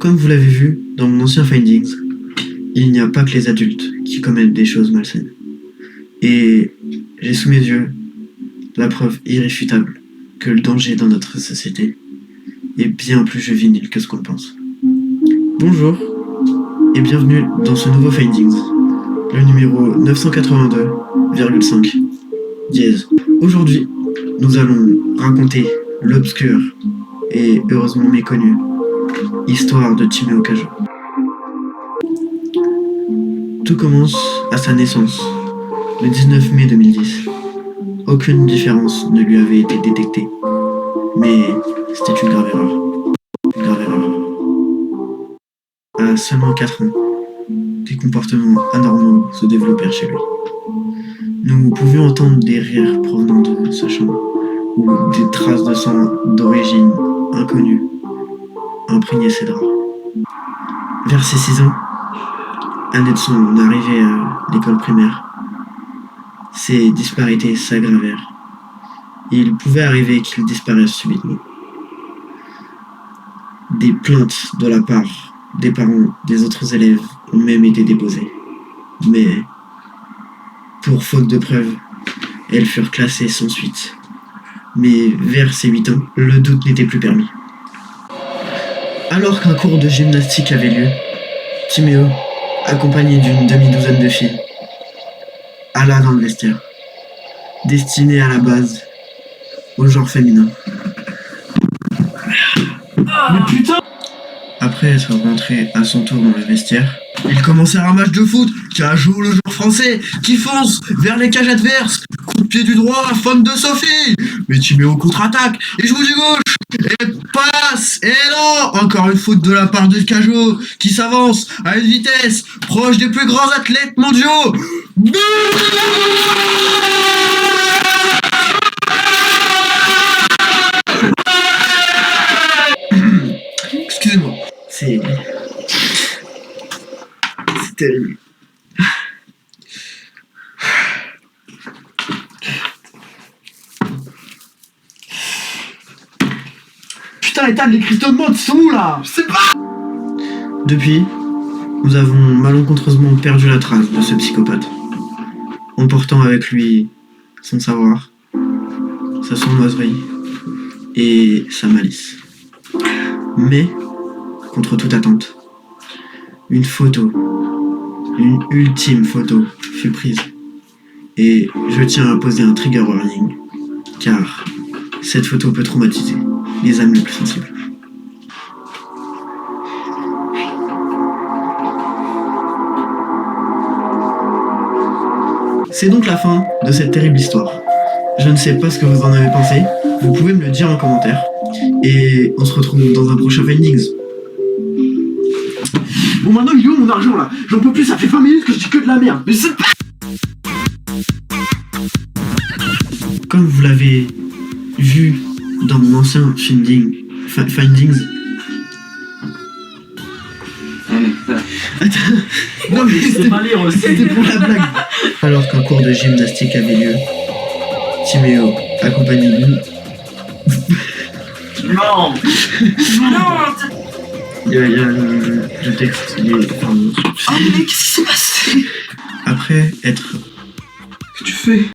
Comme vous l'avez vu dans mon ancien Findings, il n'y a pas que les adultes qui commettent des choses malsaines. Et j'ai sous mes yeux la preuve irréfutable que le danger dans notre société est bien plus juvénile que ce qu'on le pense. Bonjour et bienvenue dans ce nouveau Findings, le numéro 982,5 dièse. Aujourd'hui, nous allons raconter l'obscure et heureusement méconnue histoire de Timéo Cageot. Tout commence à sa naissance, le 19 mai 2010. Aucune différence ne lui avait été détectée, mais c'était une grave erreur. Une grave erreur. À seulement 4 ans, des comportements anormaux se développèrent chez lui. Nous pouvions entendre des rires provenant de sa chambre, où des traces de sang d'origine inconnue imprégnaient ses draps. Vers ses 6 ans, année de son arrivée à l'école primaire, ces disparités s'aggravèrent. Il pouvait arriver qu'il disparaisse subitement. Des plaintes de la part des parents des autres élèves ont même été déposées. Mais, pour faute de preuves, elles furent classées sans suite. Mais vers ses 8 ans, le doute n'était plus permis. Alors qu'un cours de gymnastique avait lieu, Timéo, accompagné d'une demi-douzaine de filles, alla dans le vestiaire, destiné à la base au genre féminin. Mais putain! Après être rentré à son tour dans le vestiaire, il commençait un match de foot qui a joué le joueur français, qui fonce vers les cages adverses, coup de pied du droit, faute de Sophie, mais Timéo contre-attaque, et joue du gauche, et passe, et non, encore une faute de la part de Cageot, qui s'avance à une vitesse proche des plus grands athlètes mondiaux. Excusez-moi, c'est terrible. Putain, état les cristaux de mode sont où là? Je sais pas! Depuis, nous avons malencontreusement perdu la trace de ce psychopathe, emportant avec lui son savoir, sa sournoiserie et sa malice. Mais, contre toute attente, une ultime photo fut prise. Et je tiens à poser un trigger warning, car cette photo peut traumatiser les âmes les plus sensibles. C'est donc la fin de cette terrible histoire. Je ne sais pas ce que vous en avez pensé, vous pouvez me le dire en commentaire, et on se retrouve dans un prochain Findings. Bon, maintenant il est où mon argent là? J'en peux plus, ça fait 20 minutes que je dis que de la merde. Mais c'est pas. Comme vous l'avez vu dans mon ancien Findings. Attends, non mais C'est pas lire aussi. c'était pour la blague. Alors qu'un cours de gymnastique avait lieu, Timéo, accompagné de nous, Non! Non! il y a le texte, il est... pardon. Oh mais qu'est-ce qui s'est passé? Après être Qu'est-ce que tu fais?